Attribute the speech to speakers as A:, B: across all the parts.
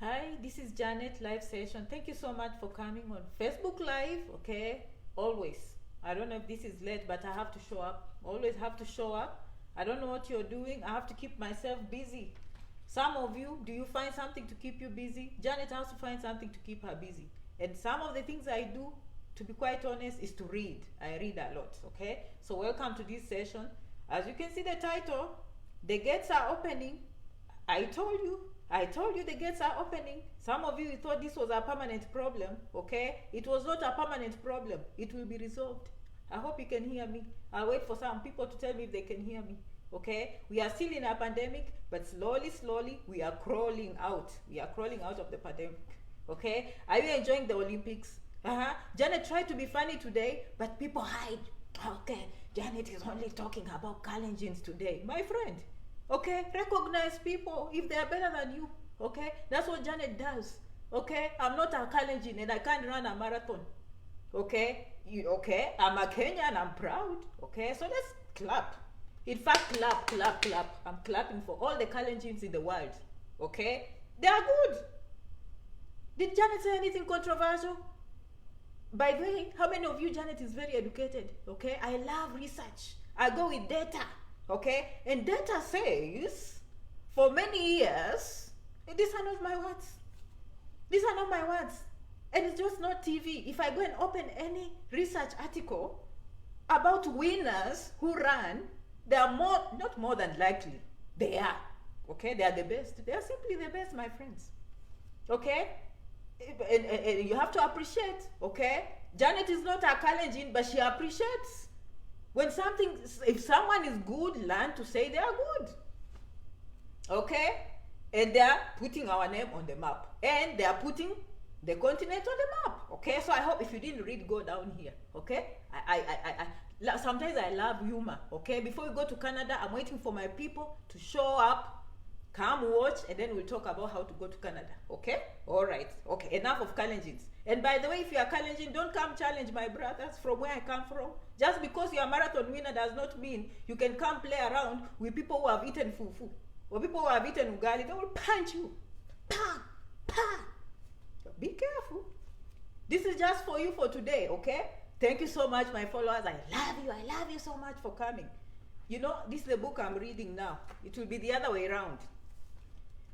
A: Hi, this is Janet live session. Thank you so much for coming on Facebook Live. Okay, always. I don't know if this is late, but I have to show up. Always have to show up. I don't know what you're doing. I have to keep myself busy. Some of you, do you find something to keep you busy? Janet has to find something to keep her busy. And some of the things I do, to be quite honest, is to read. I read a lot. Okay, so welcome to this session. As you can see the title, the gates are opening. I told you the gates are opening. Some of you thought this was a permanent problem, okay? It was not a permanent problem. It will be resolved. I hope you can hear me. I'll wait for some people to tell me if they can hear me, okay? We are still in a pandemic, but slowly, we are crawling out. We are crawling out of the pandemic, okay? Are you enjoying the Olympics? Janet tried to be funny today, but people hide. Okay, Janet is only talking about Kalenjins today. My friend, okay, recognize people if they are better than you. Okay, that's what Janet does. Okay, I'm not a Kalenjin and I can't run a marathon. Okay, okay, I'm a Kenyan, I'm proud. Okay, so let's clap. In fact, clap. I'm clapping for all the Kalenjins in the world. Okay, they are good. Did Janet say anything controversial? By the way, how many of you, Janet is very educated? Okay, I love research. I go with data. Okay, and data says for many years, these are not my words. These are not my words. And it's just not TV. If I go and open any research article about winners who run, they are not more than likely. They are. Okay, they are the best. They are simply the best, my friends. Okay? And you have to appreciate, okay? Janet is not a Kalenjin, but she appreciates. If someone is good, learn to say they are good. Okay? And they are putting our name on the map. And they are putting the continent on the map. Okay? So I hope if you didn't read, go down here. Okay? Sometimes I love humor. Okay? Before we go to Canada, I'm waiting for my people to show up. Come watch, and then we'll talk about how to go to Canada. Okay? All right. Okay. Enough of Kalenjins. And by the way, if you are Kalenjin, don't come challenge my brothers from where I come from. Just because you're a marathon winner does not mean you can come play around with people who have eaten fufu or people who have eaten ugali. They will punch you. Pa! Pa! Be careful. This is just for you for today, okay? Thank you so much, my followers. I love you so much for coming. You know, this is the book I'm reading now. It will be the other way around.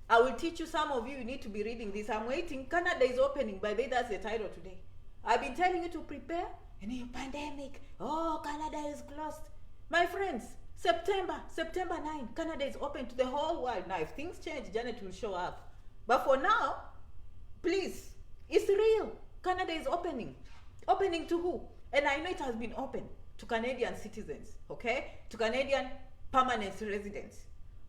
A: I will teach you, some of you need to be reading this. I'm waiting. Canada is opening. By the way, that's the title today. I've been telling you to prepare. And a pandemic. Oh, Canada is closed. My friends, September 9, Canada is open to the whole world. Now, if things change, Janet will show up. But for now, please, it's real. Canada is opening. Opening to who? And I know it has been open to Canadian citizens, okay? To Canadian permanent residents.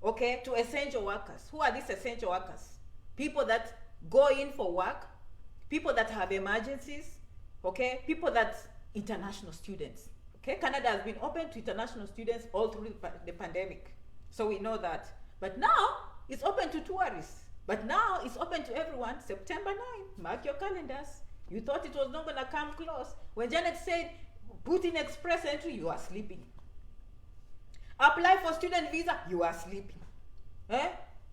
A: Okay, to essential workers. Who are these essential workers? People that go in for work, people that have emergencies, okay, people that international students. Okay, Canada has been open to international students all through the pandemic. So we know that. But now it's open to tourists. But now it's open to everyone. September 9. Mark your calendars. You thought it was not gonna come close. When Janet said put in express entry, you are sleeping. Apply for student visa, you are sleeping.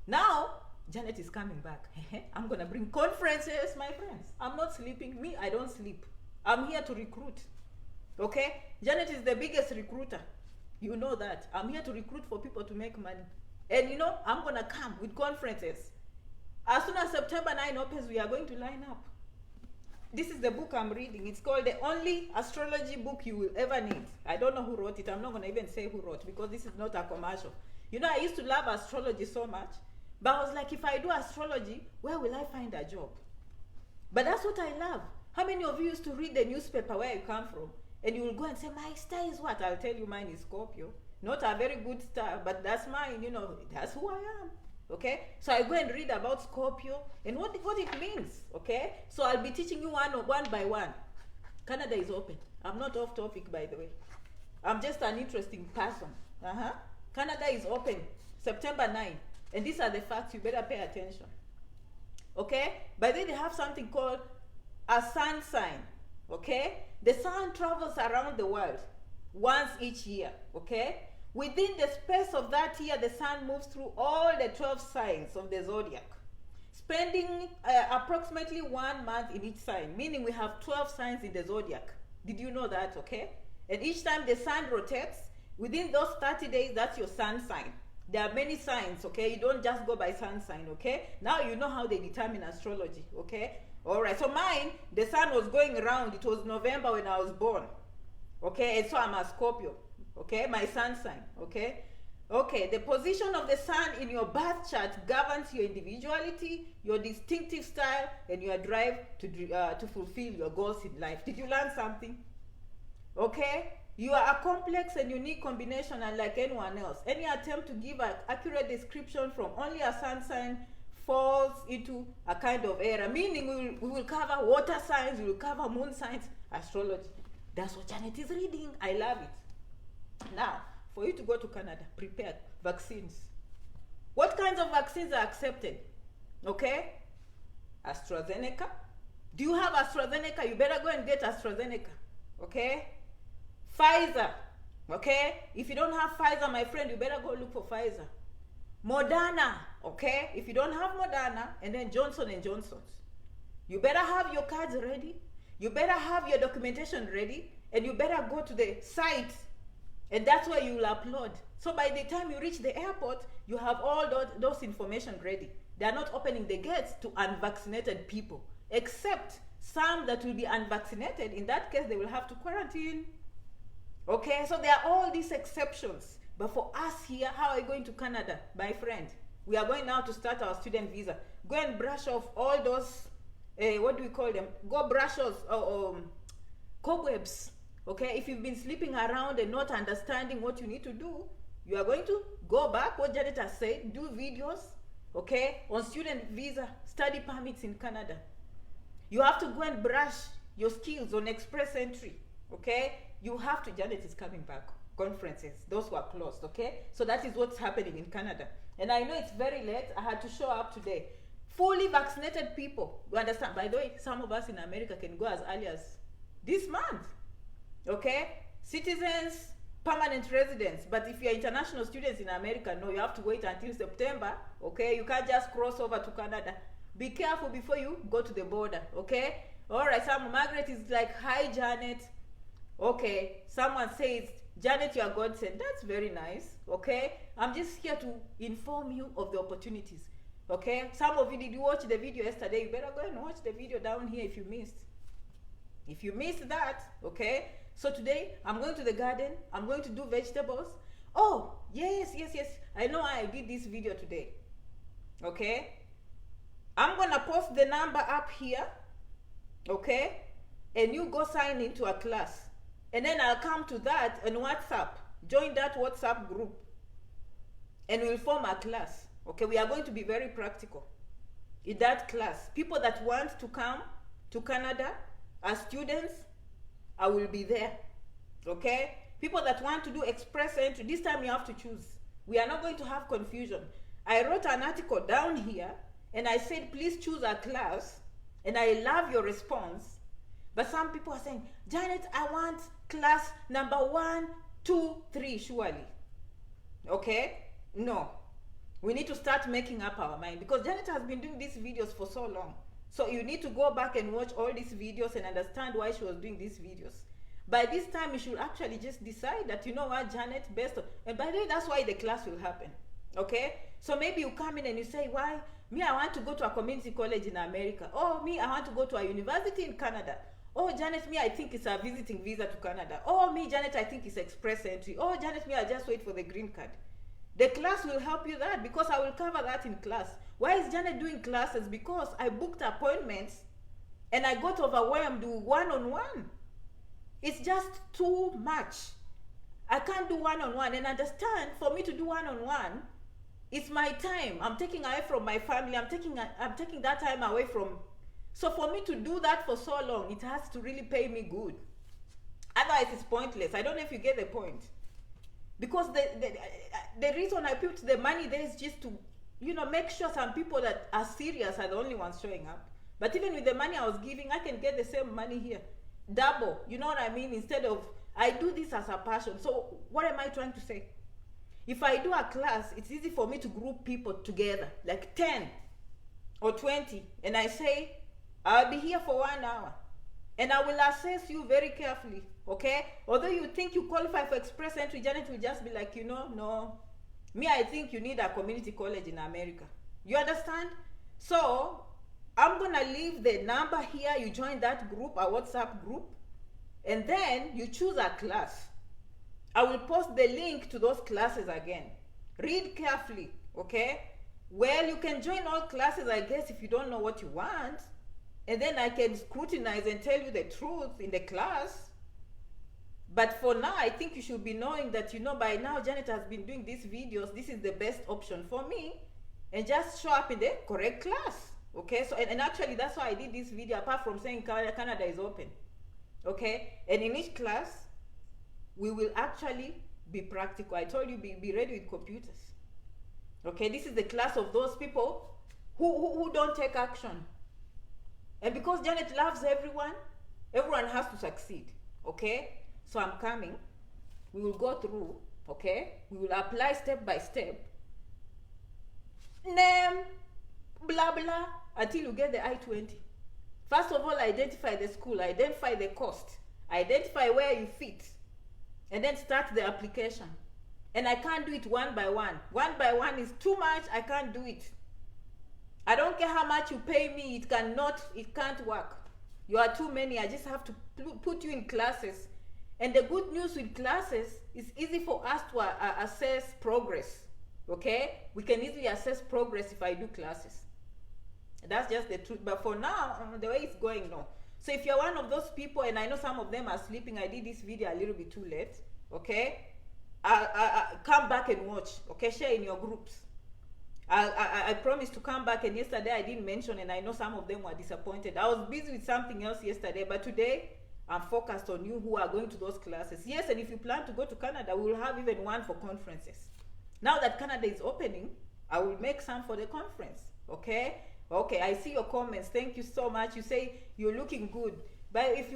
A: Now, Janet is coming back. I'm going to bring conferences, my friends. I'm not sleeping. Me, I don't sleep. I'm here to recruit. Okay? Janet is the biggest recruiter. You know that. I'm here to recruit for people to make money. And you know, I'm going to come with conferences. As soon as September 9 opens, we are going to line up. This is the book I'm reading. It's called The Only Astrology Book You Will Ever Need. I don't know who wrote it. I'm not going to even say who wrote, because this is not a commercial. You know, I used to love astrology so much. But I was like, if I do astrology, where will I find a job? But that's what I love. How many of you used to read the newspaper where you come from? And you will go and say, my star is what? I'll tell you, mine is Scorpio. Not a very good star, but that's mine. You know, that's who I am. Okay, so I go and read about Scorpio and what it means. Okay, so I'll be teaching you one by one. Canada is open. I'm not off topic, by the way. I'm just an interesting person. Canada is open September 9, and these are the facts. You better pay attention. Okay, by then they have something called a sun sign. Okay, the sun travels around the world once each year. Okay, Within the space of that year, the sun moves through all the 12 signs of the zodiac. spending approximately 1 month in each sign, meaning we have 12 signs in the zodiac. Did you know that? Okay. And each time the sun rotates, within those 30 days, that's your sun sign. There are many signs, okay? You don't just go by sun sign, okay? Now you know how they determine astrology, okay? All right, so mine, the sun was going around. It was November when I was born, okay? And so I'm a Scorpio, okay? My sun sign, okay? Okay, the position of the sun in your birth chart governs your individuality, your distinctive style, and your drive to fulfill your goals in life. Did you learn something? Okay? You are a complex and unique combination unlike anyone else. Any attempt to give an accurate description from only a sun sign falls into a kind of error. Meaning we will cover water signs, we will cover moon signs, astrology. That's what Janet is reading. I love it. Now, for you to go to Canada, prepare vaccines. What kinds of vaccines are accepted? Okay? AstraZeneca. Do you have AstraZeneca? You better go and get AstraZeneca. Okay? Pfizer, okay? If you don't have Pfizer, my friend, you better go look for Pfizer. Moderna, okay? If you don't have Moderna, and then Johnson & Johnson's. You better have your cards ready. You better have your documentation ready. And you better go to the site. And that's where you will upload. So by the time you reach the airport, you have all those information ready. They are not opening the gates to unvaccinated people. Except some that will be unvaccinated. In that case, they will have to quarantine. Okay, so there are all these exceptions. But for us here, how are you going to Canada, my friend? We are going now to start our student visa. Go and brush off all those, what do we call them? Go brush off cobwebs. Okay, if you've been sleeping around and not understanding what you need to do, you are going to go back, what Janet has said, do videos, okay, on student visa, study permits in Canada. You have to go and brush your skills on express entry, okay? You have to, Janet is coming back, conferences, those who are closed, okay? So that is what's happening in Canada. And I know it's very late, I had to show up today. Fully vaccinated people, you understand? By the way, some of us in America can go as early as this month, okay? Citizens, permanent residents, but if you're international students in America, no, you have to wait until September, okay? You can't just cross over to Canada. Be careful before you go to the border, okay? All right, Margaret is like, hi, Janet. Okay, someone says, Janet, you are godsend. That's very nice, okay? I'm just here to inform you of the opportunities, okay? Some of you, did you watch the video yesterday? You better go and watch the video down here if you missed. If you missed that, okay? So today, I'm going to the garden. I'm going to do vegetables. Oh, yes. I know I did this video today, okay? I'm going to post the number up here, okay? And you go sign into a class. And then I'll come to that on WhatsApp. Join that WhatsApp group. And we'll form a class. Okay, we are going to be very practical in that class. People that want to come to Canada as students, I will be there. Okay? People that want to do express entry, this time you have to choose. We are not going to have confusion. I wrote an article down here and I said, please choose a class. And I love your response. But some people are saying, Janet, I want class number 1, 2, 3, surely. Okay? No. We need to start making up our mind because Janet has been doing these videos for so long. So you need to go back and watch all these videos and understand why she was doing these videos. By this time, you should actually just decide that, you know what, Janet, best of, and by the way, that's why the class will happen. Okay? So maybe you come in and you say, why? Me, I want to go to a community college in America. Oh, me, I want to go to a university in Canada. Oh, Janet, me, I think it's a visiting visa to Canada. Oh, me, Janet, I think it's express entry. Oh, Janet, me, I just wait for the green card. The class will help you that because I will cover that in class. Why is Janet doing classes? Because I booked appointments and I got overwhelmed with one-on-one. It's just too much. I can't do one-on-one and understand for me to do one-on-one, it's my time. I'm taking away from my family. I'm taking that time away from. So for me to do that for so long, it has to really pay me good. Otherwise, it's pointless. I don't know if you get the point. Because the reason I put the money there is just to, make sure some people that are serious are the only ones showing up. But even with the money I was giving, I can get the same money here. Double, you know what I mean? Instead of, I do this as a passion. So what am I trying to say? If I do a class, it's easy for me to group people together, like 10. or 20, and I say, I'll be here for 1 hour. And I will assess you very carefully, okay? Although you think you qualify for express entry, Janet will just be like, no. Me, I think you need a community college in America. You understand? So, I'm gonna leave the number here. You join that group, a WhatsApp group, and then you choose a class. I will post the link to those classes again. Read carefully, okay? Well, you can join all classes, I guess, if you don't know what you want. And then I can scrutinize and tell you the truth in the class. But for now, I think you should be knowing that, by now Janet has been doing these videos. This is the best option for me. And just show up in the correct class. Okay? So, and actually, that's why I did this video, apart from saying Canada is open. Okay? And in each class, we will actually be practical. I told you, be ready with computers. Okay? This is the class of those people who don't take action. And because Janet loves everyone has to succeed, okay? So I'm coming. We will go through, okay? We will apply step by step. Name, blah, blah, until you get the I-20. First of all, identify the school, identify the cost, identify where you fit, and then start the application. And I can't do it one by one. One by one is too much. I can't do it. I don't care how much you pay me, it can't work. You are too many. I just have to put you in classes. And the good news with classes is easy for us to assess progress. Okay? We can easily assess progress if I do classes. That's just the truth. But for now, the way it's going, no. So if you're one of those people, and I know some of them are sleeping, I did this video a little bit too late. Okay? Come back and watch. Okay? Share in your groups. I promised to come back, and yesterday I didn't mention, and I know some of them were disappointed. I was busy with something else yesterday, but today I'm focused on you who are going to those classes. Yes, and if you plan to go to Canada, we will have even one for conferences. Now that Canada is opening, I will make some for the conference. Okay? Okay, I see your comments. Thank you so much. You say you're looking good. But if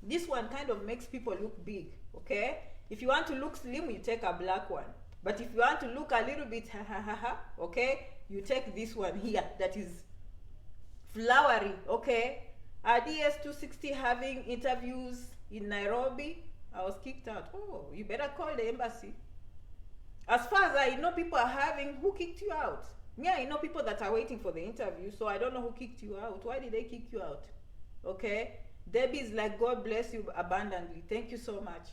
A: this one kind of makes people look big. Okay? If you want to look slim, you take a black one. But if you want to look a little bit, okay, you take this one here that is flowery, okay? DS260 having interviews in Nairobi. I was kicked out. Oh, you better call the embassy. As far as I know, people are having, who kicked you out? Me, I know people that are waiting for the interview, so I don't know who kicked you out. Why did they kick you out? Okay? Debbie is like, God bless you abundantly. Thank you so much.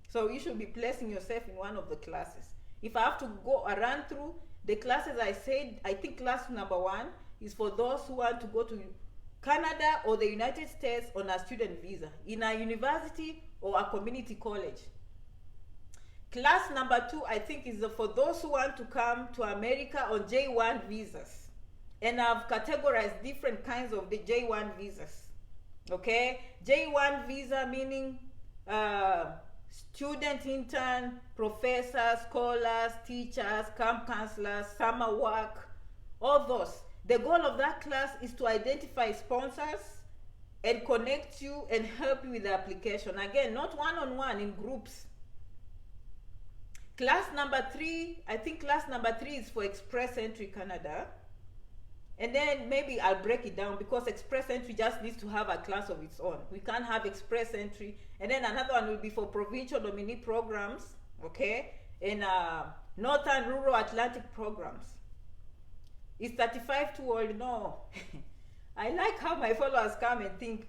A: So you should be placing yourself in one of the classes. If I have to go run through the classes, I said, I think class number 1 is for those who want to go to Canada or the United States on a student visa, in a university or a community college. Class number 2, I think, is for those who want to come to America on J1 visas. And I've categorized different kinds of the J1 visas. Okay? J1 visa meaning student, intern, professors, scholars, teachers, camp counselors, summer work, all those. The goal of that class is to identify sponsors and connect you and help you with the application. Again, not one-on-one, in groups. Class number 3, I think class number 3 is for Express Entry Canada. And then maybe I'll break it down, because Express Entry just needs to have a class of its own. We can't have Express Entry. And then another one will be for Provincial Nominee Programs, okay? And Northern Rural Atlantic Programs. Is 35 too old? No. I like how my followers come and think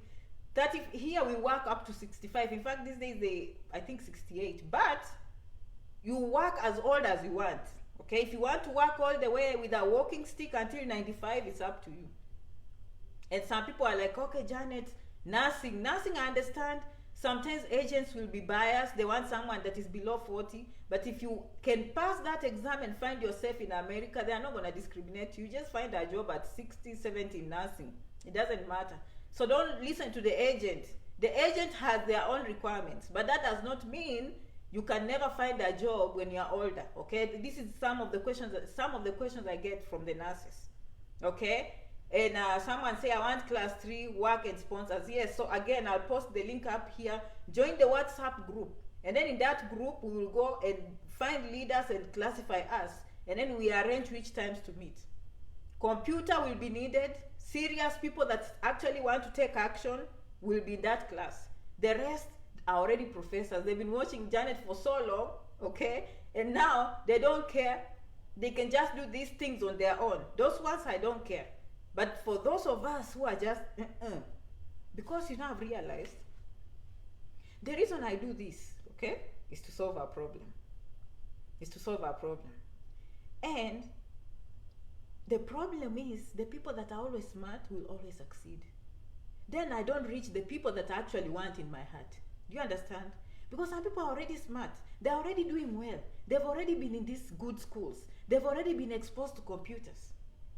A: that if here we work up to 65. In fact, these days I think 68. But you work as old as you want. Okay, if you want to work all the way with a walking stick until 95, it's up to you. And some people are like, okay, Janet, nursing, I understand. Sometimes agents will be biased. They want someone that is below 40. But if you can pass that exam and find yourself in America, they are not going to discriminate you. Just find a job at 60, 70 in nursing. It doesn't matter. So don't listen to the agent. The agent has their own requirements. But that does not mean you can never find a job when you're older. Okay, this is some of the questions I get from the nurses. Okay, and someone say, I want class 3 work and sponsors. Yes, so again, I'll post the link up here. Join the WhatsApp group, and then in that group we will go and find leaders and classify us, and then we arrange which times to meet. Computer will be needed. Serious people that actually want to take action will be in that class. The rest are already professors. They've been watching Janet for so long, okay? And now they don't care. They can just do these things on their own. Those ones I don't care. But for those of us who are just, because I've realized the reason I do this, okay, is to solve our problem. Is to solve our problem. And the problem is the people that are always smart will always succeed. Then I don't reach the people that I actually want in my heart. Do you understand? Because some people are already smart. They're already doing well. They've already been in these good schools. They've already been exposed to computers.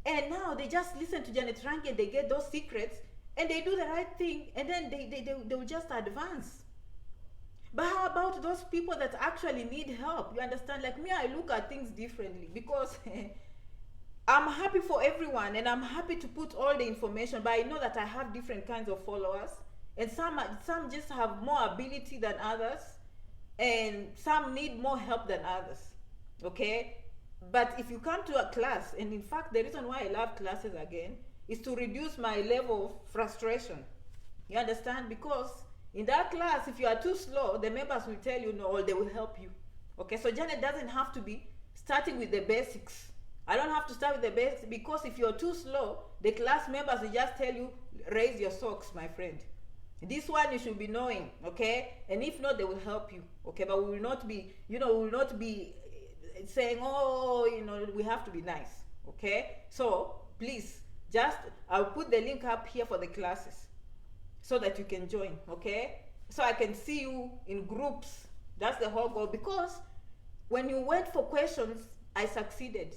A: And now they just listen to Janet Rank and they get those secrets and they do the right thing and then they will just advance. But how about those people that actually need help? You understand? Like me, I look at things differently because I'm happy for everyone and I'm happy to put all the information, but I know that I have different kinds of followers and some just have more ability than others and some need more help than others, okay? But if you come to a class, and in fact the reason why I love classes again is to reduce my level of frustration. You understand? Because in that class, if you are too slow, the members will tell you no, or they will help you. Okay, so Janet doesn't have to be starting with the basics. I don't have to start with the basics because if you're too slow, the class members will just tell you, raise your socks, my friend. This one you should be knowing, okay? And if not, they will help you, okay? But we will not be, we will not be saying, oh, we have to be nice, okay? So please, I'll put the link up here for the classes so that you can join, okay? So I can see you in groups. That's the whole goal. Because when you went for questions, I succeeded,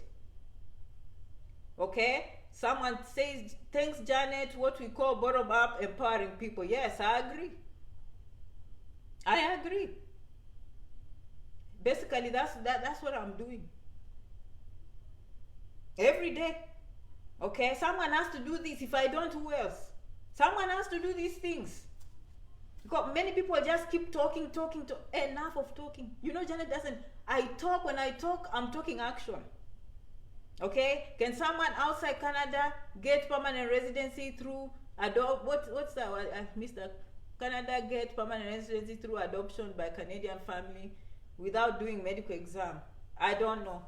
A: okay? Someone says, thanks, Janet, what we call bottom-up empowering people. Yes, I agree. I agree. Basically, that's what I'm doing. Every day. Okay? Someone has to do this. If I don't, who else? Someone has to do these things. Because many people just keep talking. Enough of talking. Janet doesn't. When I talk, I'm talking action. Okay? Can someone outside Canada get permanent residency through what's that? I missed that. Canada get permanent residency through adoption by Canadian family without doing medical exam? I don't know.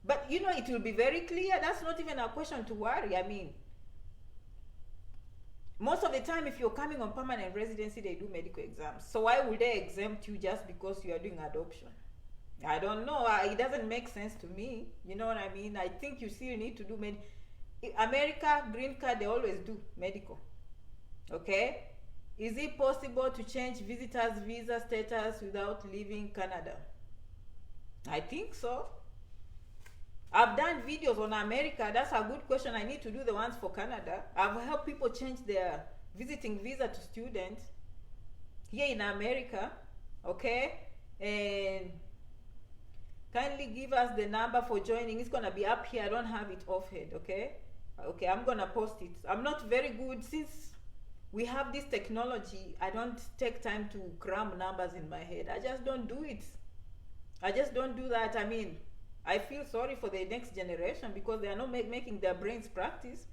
A: But it will be very clear. That's not even a question to worry. I mean, most of the time if you're coming on permanent residency, they do medical exams. So why would they exempt you just because you are doing adoption? I don't know. It doesn't make sense to me. You know what I mean? I think you still need to do America, green card, they always do medical. Okay? Is it possible to change visitors' visa status without leaving Canada? I think so. I've done videos on America. That's a good question. I need to do the ones for Canada. I've helped people change their visiting visa to student here in America. Okay? And kindly give us the number for joining. It's gonna be up here. I don't have it offhand, okay? Okay, I'm gonna post it. I'm not very good since we have this technology. I don't take time to cram numbers in my head. I just don't do it. I just don't do that. I mean, I feel sorry for the next generation because they are not making their brains practice.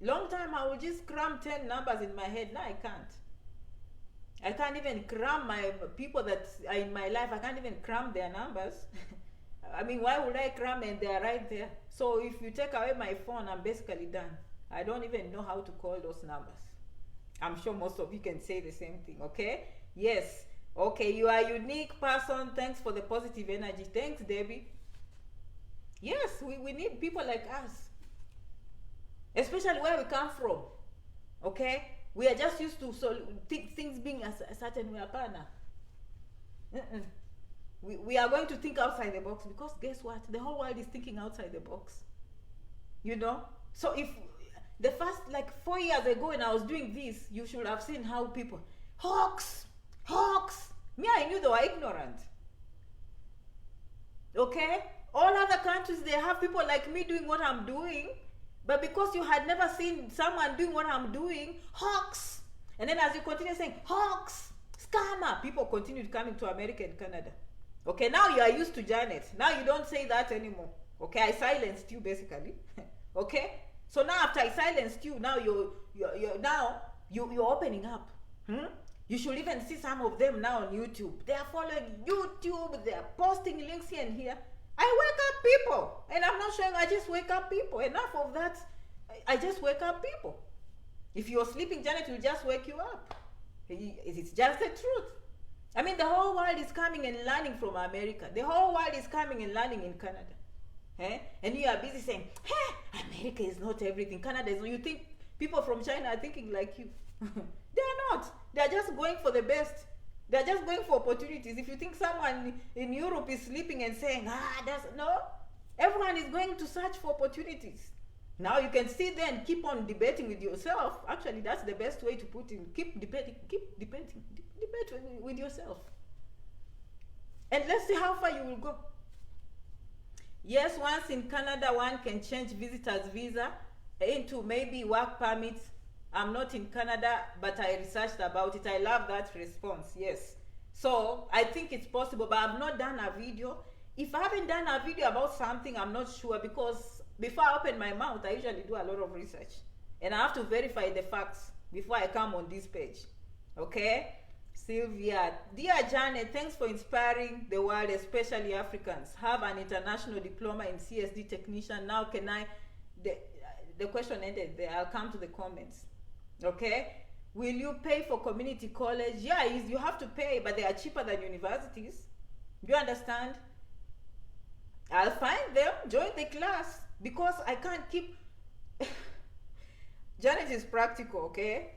A: Long time I will just cram 10 numbers in my head. Now I can't. I can't even cram my people that are in my life. I can't even cram their numbers. I mean, why would I cram and they are right there? So if you take away my phone, I'm basically done. I don't even know how to call those numbers. I'm sure most of you can say the same thing, okay? Yes. Okay, you are a unique person. Thanks for the positive energy. Thanks, Debbie. Yes, we need people like us. Especially where we come from, okay? We are just used to things being a certain way. We are going to think outside the box because guess what? The whole world is thinking outside the box. So if the first 4 years ago when I was doing this, you should have seen how people, hawks. Me, I knew they were ignorant. Okay? All other countries, they have people like me doing what I'm doing. But because you had never seen someone doing what I'm doing, hawks. And then as you continue saying, hawks, scammer, people continued coming to America and Canada. Okay, now you are used to Janet. Now you don't say that anymore. Okay, I silenced you basically. Okay? So now after I silenced you, now you're opening up. Hmm? You should even see some of them now on YouTube. They are following YouTube, they are posting links here and here. I wake up people. And I'm not showing, I just wake up people. Enough of that. I just wake up people. If you're sleeping, Janet will just wake you up. It's just the truth. I mean, the whole world is coming and learning from America. The whole world is coming and learning in Canada. Eh? And you are busy saying, hey, America is not everything. Canada is not. You think people from China are thinking like you. They are not. They are just going for the best. They are just going for opportunities. If you think someone in Europe is sleeping and saying, no. Everyone is going to search for opportunities. Now you can sit there and keep on debating with yourself. Actually, that's the best way to put it. Keep debating debate with yourself. And let's see how far you will go. Yes, once in Canada, one can change visitor's visa into maybe work permits. I'm not in Canada, but I researched about it. I love that response, yes. So I think it's possible, but I've not done a video. If I haven't done a video about something, I'm not sure, because before I open my mouth, I usually do a lot of research. And I have to verify the facts before I come on this page. Okay? Sylvia, dear Janet, thanks for inspiring the world, especially Africans. Have an international diploma in CSD technician. Now can I, the question ended there. I'll come to the comments. Okay? Will you pay for community college? Yeah, you have to pay, but they are cheaper than universities. Do you understand? I'll find them, join the class, because I can't keep... Janet is practical, okay?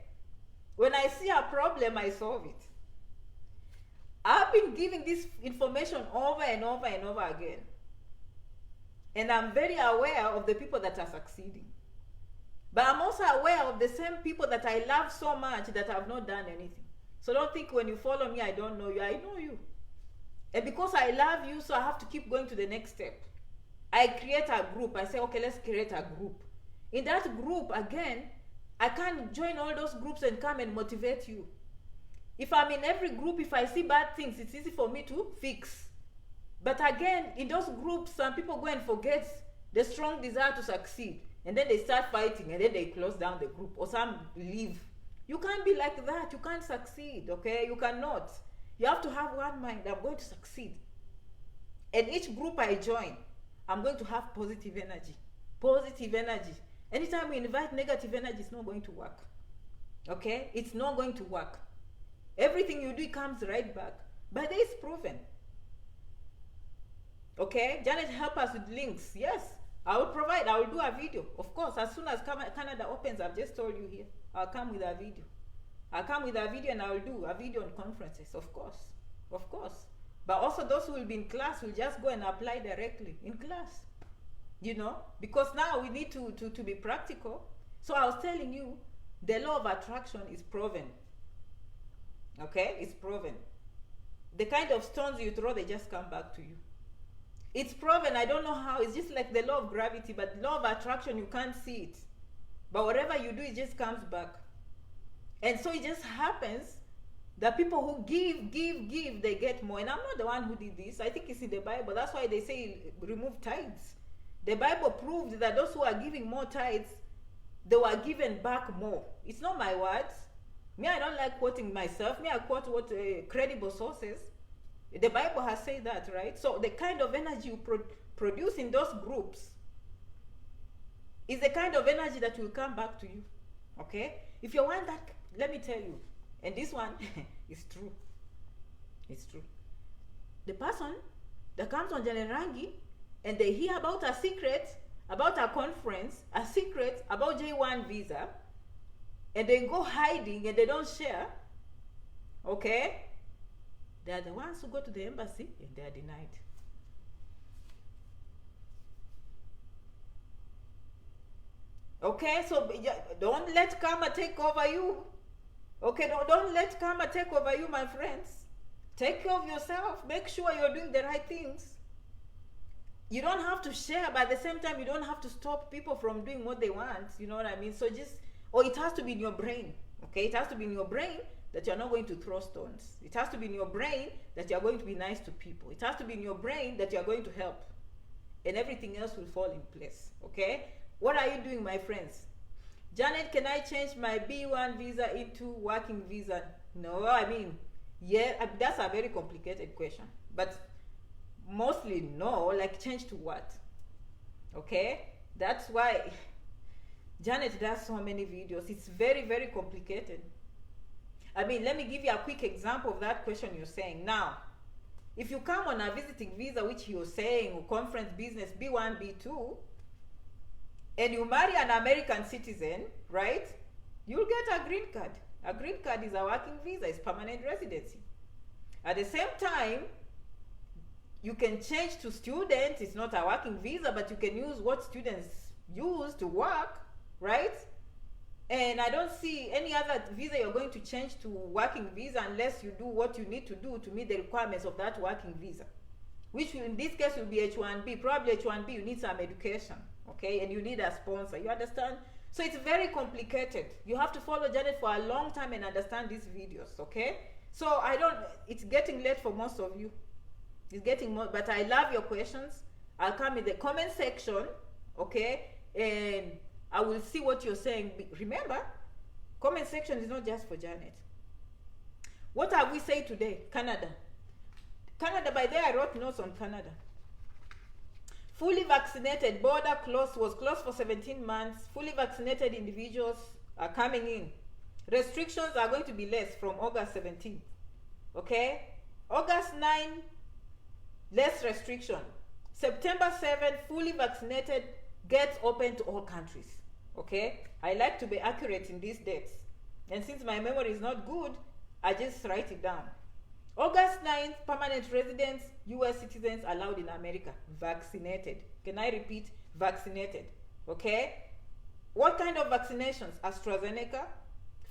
A: When I see a problem, I solve it. I've been giving this information over and over and over again. And I'm very aware of the people that are succeeding. But I'm also aware of the same people that I love so much that have not done anything. So don't think when you follow me, I don't know you. I know you. And because I love you, so I have to keep going to the next step. I create a group. I say, okay, let's create a group. In that group, again, I can't join all those groups and come and motivate you. If I'm in every group, if I see bad things, it's easy for me to fix. But again, in those groups, some people go and forget the strong desire to succeed. And then they start fighting, and then they close down the group, or some leave. You can't be like that. You can't succeed, okay? You cannot. You have to have one mind. I'm going to succeed. And each group I join, I'm going to have positive energy. Positive energy. Anytime we invite negative energy, it's not going to work. Okay? It's not going to work. Everything you do comes right back. But it's proven. Okay? Janet, help us with links. Yes. I will provide. I will do a video. Of course, as soon as Canada opens, I've just told you here, I'll come with a video. I'll come with a video, and I will do a video on conferences, of course. Of course. But also those who will be in class will just go and apply directly in class. You know? Because now we need to be practical. So I was telling you, the law of attraction is proven. Okay? It's proven. The kind of stones you throw, they just come back to you. It's proven. I don't know how. It's just like the law of gravity, but law of attraction, you can't see it. But whatever you do, it just comes back. And so it just happens that people who give, they get more. And I'm not the one who did this. I think it's in the Bible. That's why they say remove tithes. The Bible proved that those who are giving more tithes, they were given back more. It's not my words. Me, I don't like quoting myself. Me, I quote what credible sources. The Bible has said that, right? So the kind of energy you produce in those groups is the kind of energy that will come back to you. Okay? If you want that, let me tell you, and this one is true. It's true. The person that comes on Jalerangi and they hear about a secret, about a conference, a secret about J1 visa, and they go hiding and they don't share, okay? They are the ones who go to the embassy and they are denied. Okay, so don't let karma take over you. Okay, don't let karma take over you, my friends. Take care of yourself. Make sure you're doing the right things. You don't have to share, but at the same time, you don't have to stop people from doing what they want. You know what I mean? So it has to be in your brain. Okay, it has to be in your brain that you're not going to throw stones. It has to be in your brain that you're going to be nice to people. It has to be in your brain that you're going to help. And everything else will fall in place. Okay? What are you doing, my friends? Janet, can I change my B1 visa into working visa? No, I mean, yeah, that's a very complicated question. But mostly no, like change to what? Okay? That's why Janet does so many videos. It's very, very complicated. I mean, let me give you a quick example of that question you're saying. Now, if you come on a visiting visa, which you're saying, or conference business B1, B2, and you marry an American citizen, right? You'll get a green card. A green card is a working visa, it's permanent residency. At the same time, you can change to student. It's not a working visa, but you can use what students use to work, right? And I don't see any other visa you're going to change to working visa unless you do what you need to do to meet the requirements of that working visa, which in this case will be H1B. Probably H1B, you need some education, okay? And you need a sponsor, you understand? So it's very complicated. You have to follow Janet for a long time and understand these videos, okay? So it's getting late for most of you. It's getting more, but I love your questions. I'll come in the comment section, okay? And I will see what you're saying. Remember, comment section is not just for Janet. What have we said today? Canada. Canada, by there I wrote notes on Canada. Fully vaccinated, border was closed for 17 months. Fully vaccinated individuals are coming in. Restrictions are going to be less from August 17th. Okay? August 9, less restriction. September 7, fully vaccinated gets open to all countries. Okay? I like to be accurate in these dates. And since my memory is not good, I just write it down. August 9th, permanent residents, US citizens allowed in America, vaccinated. Can I repeat? Vaccinated. Okay? What kind of vaccinations? AstraZeneca,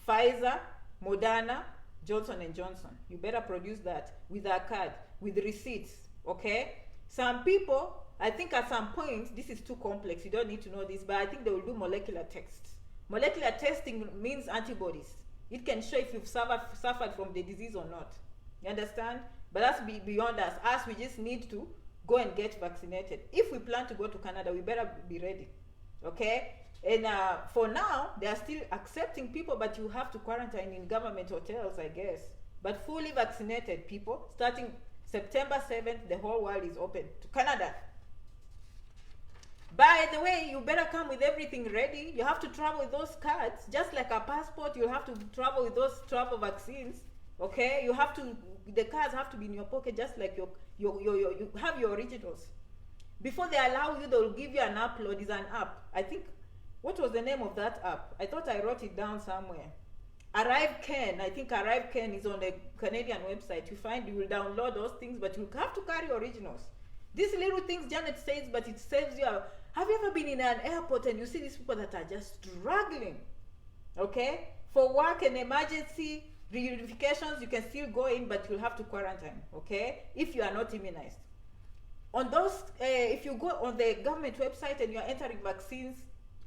A: Pfizer, Moderna, Johnson & Johnson. You better produce that with a card, with receipts. Okay? Some people, I think at some point, this is too complex, you don't need to know this, but I think they will do molecular tests. Molecular testing means antibodies. It can show if you've suffered from the disease or not. You understand? But that's beyond us. Us, we just need to go and get vaccinated. If we plan to go to Canada, we better be ready. Okay? And for now, they are still accepting people, but you have to quarantine in government hotels, I guess. But fully vaccinated people, starting September 7th, the whole world is open to Canada. By the way, you better come with everything ready. You have to travel with those cards. Just like a passport, you have to travel with those travel vaccines. Okay? You have to, the cards have to be in your pocket just like you have your originals. Before they allow you, they'll give you an upload. It's an app. I think, what was the name of that app? I thought I wrote it down somewhere. ArriveCan. I think ArriveCan is on the Canadian website. You will download those things, but you have to carry originals. These little things Janet says, but it saves you. Have you ever been in an airport and you see these people that are just struggling? Okay? For work and emergency reunifications, you can still go in, but you'll have to quarantine. Okay? If you are not immunized. On those, if you go on the government website and you're entering vaccines,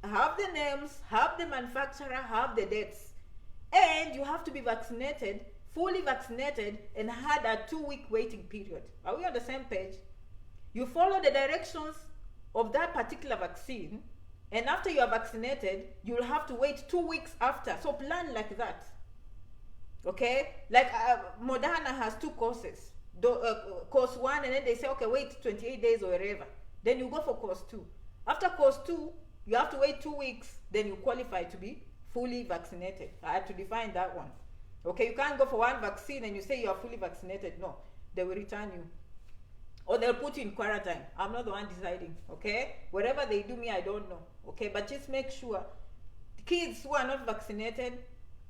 A: have the names, have the manufacturer, have the dates. And you have to be vaccinated, fully vaccinated, and had a 2-week waiting period. Are we on the same page? You follow the directions of that particular vaccine, and after you are vaccinated, you'll have to wait 2 weeks after. So plan like that. Okay? Like Moderna has 2 courses. Course 1, and then they say, okay, wait 28 days or whatever. Then you go for course 2. After course 2, you have to wait 2 weeks, then you qualify to be fully vaccinated. I had to define that one. Okay, you can't go for one vaccine and you say you are fully vaccinated. No, they will return you. Or they'll put you in quarantine. I'm not the one deciding, okay? Whatever they do me, I don't know, okay? But just make sure. Kids who are not vaccinated,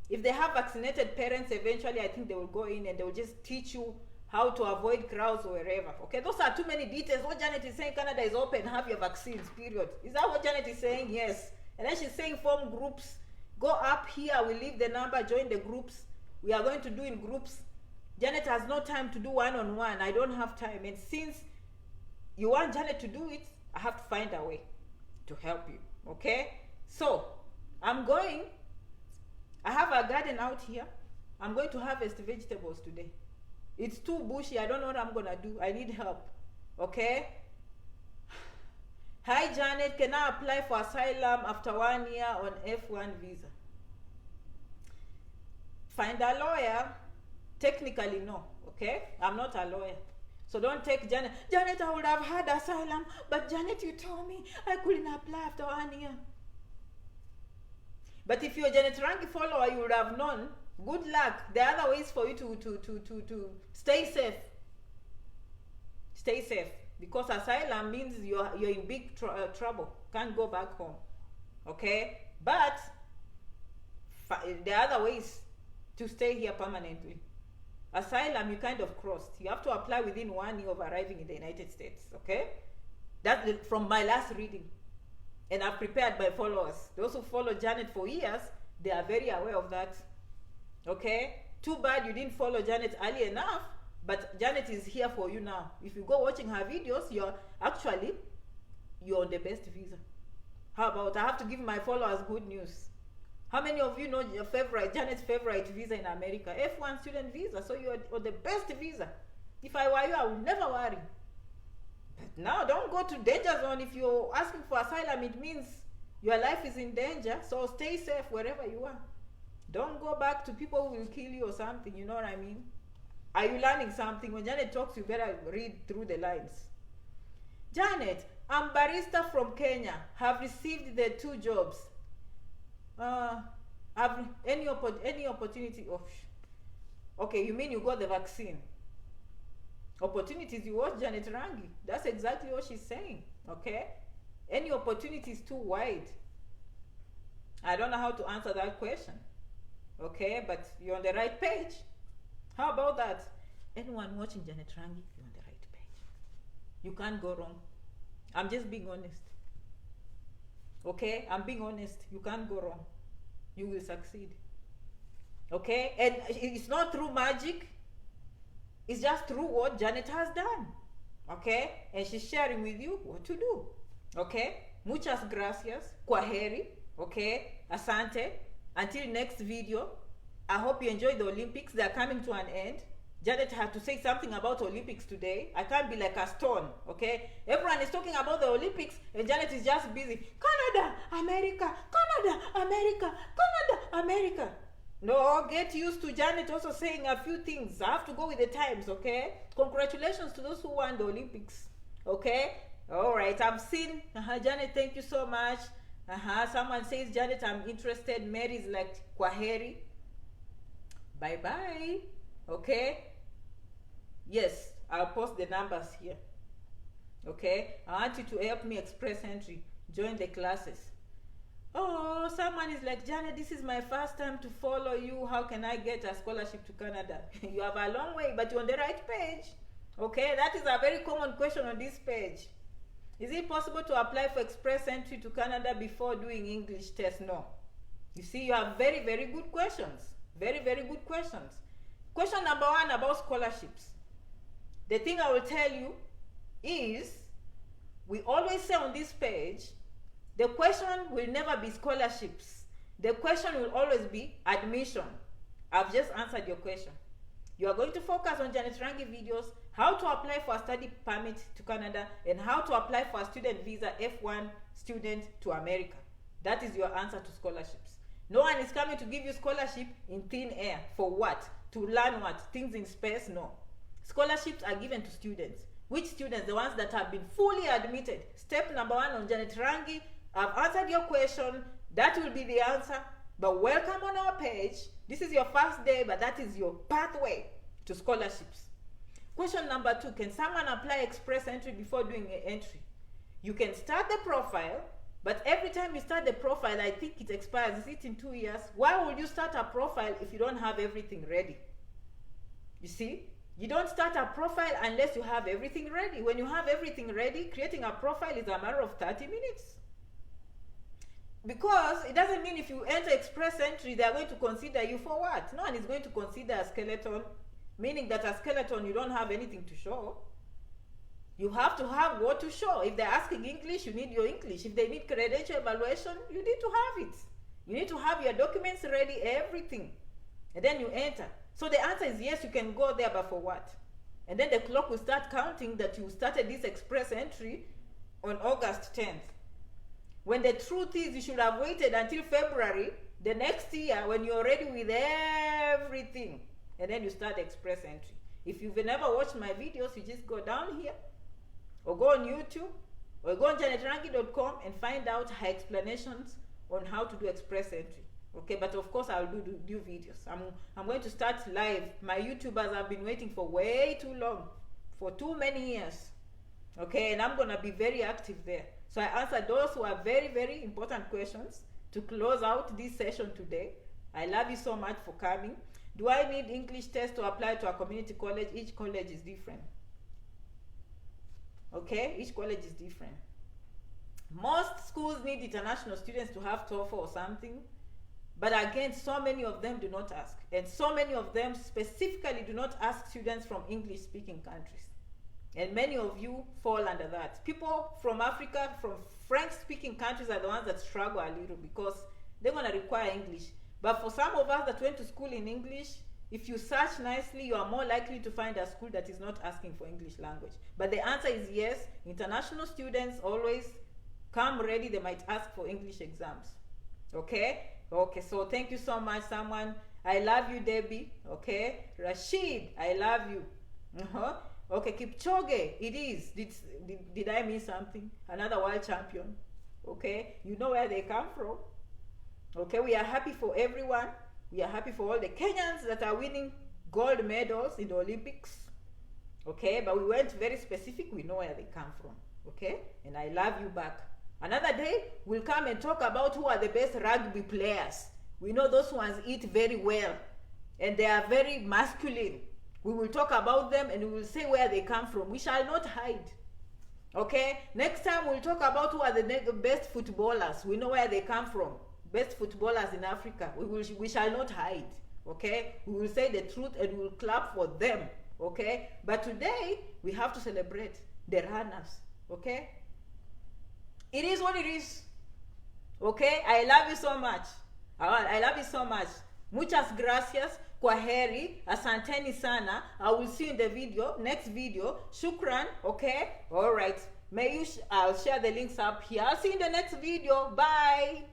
A: if they have vaccinated parents, eventually I think they will go in and they will just teach you how to avoid crowds or wherever. Okay, those are too many details. What Janet is saying, Canada is open, have your vaccines, period. Is that what Janet is saying? Yes. And then she's saying form groups. Go up here, we leave the number, join the groups. We are going to do in groups. Janet has no time to do one-on-one. I don't have time. And since you want Janet to do it, I have to find a way to help you. Okay? So, I have a garden out here. I'm going to harvest vegetables today. It's too bushy. I don't know what I'm going to do. I need help. Okay? Hi Janet, can I apply for asylum after 1 year on F1 visa? Find a lawyer. Technically, no. Okay? I'm not a lawyer. So don't take Janet. Janet, I would have had asylum, but Janet, you told me I couldn't apply after 1 year. But if you're a Janet Rangi follower, you would have known. Good luck. There are other ways for you to stay safe. Stay safe. Because asylum means you're in big trouble. Can't go back home. Okay? But there are other ways to stay here permanently. Asylum, you kind of crossed. You have to apply within 1 year of arriving in the United States. Okay? That's from my last reading. And I've prepared my followers. Those who follow Janet for years, they are very aware of that. Okay? Too bad you didn't follow Janet early enough, but Janet is here for you now. If you go watching her videos, you're on the best visa. How about, I have to give my followers good news. How many of you know your favorite, Janet's favorite visa in America? F1 student visa. So you're on the best visa. If I were you, I would never worry. But now, don't go to danger zone. If you're asking for asylum, it means your life is in danger. So stay safe wherever you are. Don't go back to people who will kill you or something. You know what I mean? Are you learning something? When Janet talks, you better read through the lines. Janet, I'm barista from Kenya. Have received the 2 jobs. Have any opportunity of... Okay, you mean you got the vaccine? Opportunities, you watch Janet Rangi. That's exactly what she's saying. Okay? Any opportunity is too wide. I don't know how to answer that question. Okay, but you're on the right page. How about that? Anyone watching Janet Rangi, you're on the right page. You can't go wrong. I'm just being honest. Okay? I'm being honest. You can't go wrong. You will succeed. Okay? And it's not through magic. It's just through what Janet has done. Okay? And she's sharing with you what to do. Okay? Muchas gracias. Kwaheri. Okay? Asante. Until next video. I hope you enjoyed the Olympics. They're coming to an end. Janet had to say something about Olympics today. I can't be like a stone. Okay? Everyone is talking about the Olympics and Janet is just busy. Canada, America, Canada, America, Canada, America. No, get used to Janet also saying a few things. I have to go with the times, okay? Congratulations to those who won the Olympics, okay? All right, I've seen, Janet, thank you so much. Someone says, Janet, I'm interested. Mary's like, Kwaheri. Bye-bye, okay? Yes, I'll post the numbers here, okay? I want you to help me express entry. Join the classes. Oh, someone is like, Janet, this is my first time to follow you. How can I get a scholarship to Canada? You have a long way, but you're on the right page. Okay, that is a very common question on this page. Is it possible to apply for express entry to Canada before doing English test? No. You see, you have very, very good questions. Very, very good questions. Question number 1 about scholarships. The thing I will tell you is, we always say on this page, the question will never be scholarships. The question will always be admission. I've just answered your question. You are going to focus on Janet Rangi videos, how to apply for a study permit to Canada, and how to apply for a student visa, F1 student to America. That is your answer to scholarships. No one is coming to give you scholarship in thin air. For what? To learn what? Things in space? No. Scholarships are given to students. Which students? The ones that have been fully admitted. Step number 1 on Janet Rangi. I've answered your question. That will be the answer. But welcome on our page. This is your first day, but that is your pathway to scholarships. Question number 2. Can someone apply express entry before doing an entry? You can start the profile, but every time you start the profile, I think it expires. Is it in 2 years? Why would you start a profile if you don't have everything ready? You see? You don't start a profile unless you have everything ready. When you have everything ready, creating a profile is a matter of 30 minutes. Because it doesn't mean if you enter express entry, they're going to consider you for what? No one is going to consider a skeleton, meaning that a skeleton, you don't have anything to show. You have to have what to show. If they're asking English, you need your English. If they need credential evaluation, you need to have it. You need to have your documents ready, everything. And then you enter. So the answer is yes, you can go there, but for what? And then the clock will start counting that you started this express entry on August 10th. When the truth is, you should have waited until February the next year when you're ready with everything, and then you start express entry. If you've never watched my videos, you just go down here or go on YouTube or go on janetrangi.com and find out her explanations on how to do express entry. Okay, but of course I'll do videos. I'm going to start live. My YouTubers have been waiting for way too long, for too many years. Okay, and I'm gonna be very active there. So I answer those who are very, very important questions to close out this session today. I love you so much for coming. Do I need English test to apply to a community college? Each college is different. Okay, each college is different. Most schools need international students to have TOEFL or something. But again, so many of them do not ask. And so many of them specifically do not ask students from English-speaking countries. And many of you fall under that. People from Africa, from French-speaking countries are the ones that struggle a little because they're going to require English. But for some of us that went to school in English, if you search nicely, you are more likely to find a school that is not asking for English language. But the answer is yes. International students always come ready. They might ask for English exams. Okay? Okay, so thank you so much, someone. I love you, Debbie. Okay? Rashid, I love you. Okay, Kipchoge, it is. Did I miss something? Another world champion. Okay? You know where they come from. Okay, we are happy for everyone. We are happy for all the Kenyans that are winning gold medals in the Olympics. Okay, but we weren't very specific. We know where they come from. Okay? And I love you back. Another day, we'll come and talk about who are the best rugby players. We know those ones eat very well. And they are very masculine. We will talk about them and we will say where they come from. We shall not hide. Okay? Next time, we'll talk about who are the best footballers. We know where they come from. Best footballers in Africa. We shall not hide. Okay? We will say the truth and we will clap for them. Okay? But today, we have to celebrate the runners. Okay? It is what it is. Okay? I love you so much. I love you so much. Muchas gracias. Kwaheri. Asanteni sana. I will see you in the video. Next video. Shukran. Okay? Alright. I'll share the links up here. I'll see you in the next video. Bye.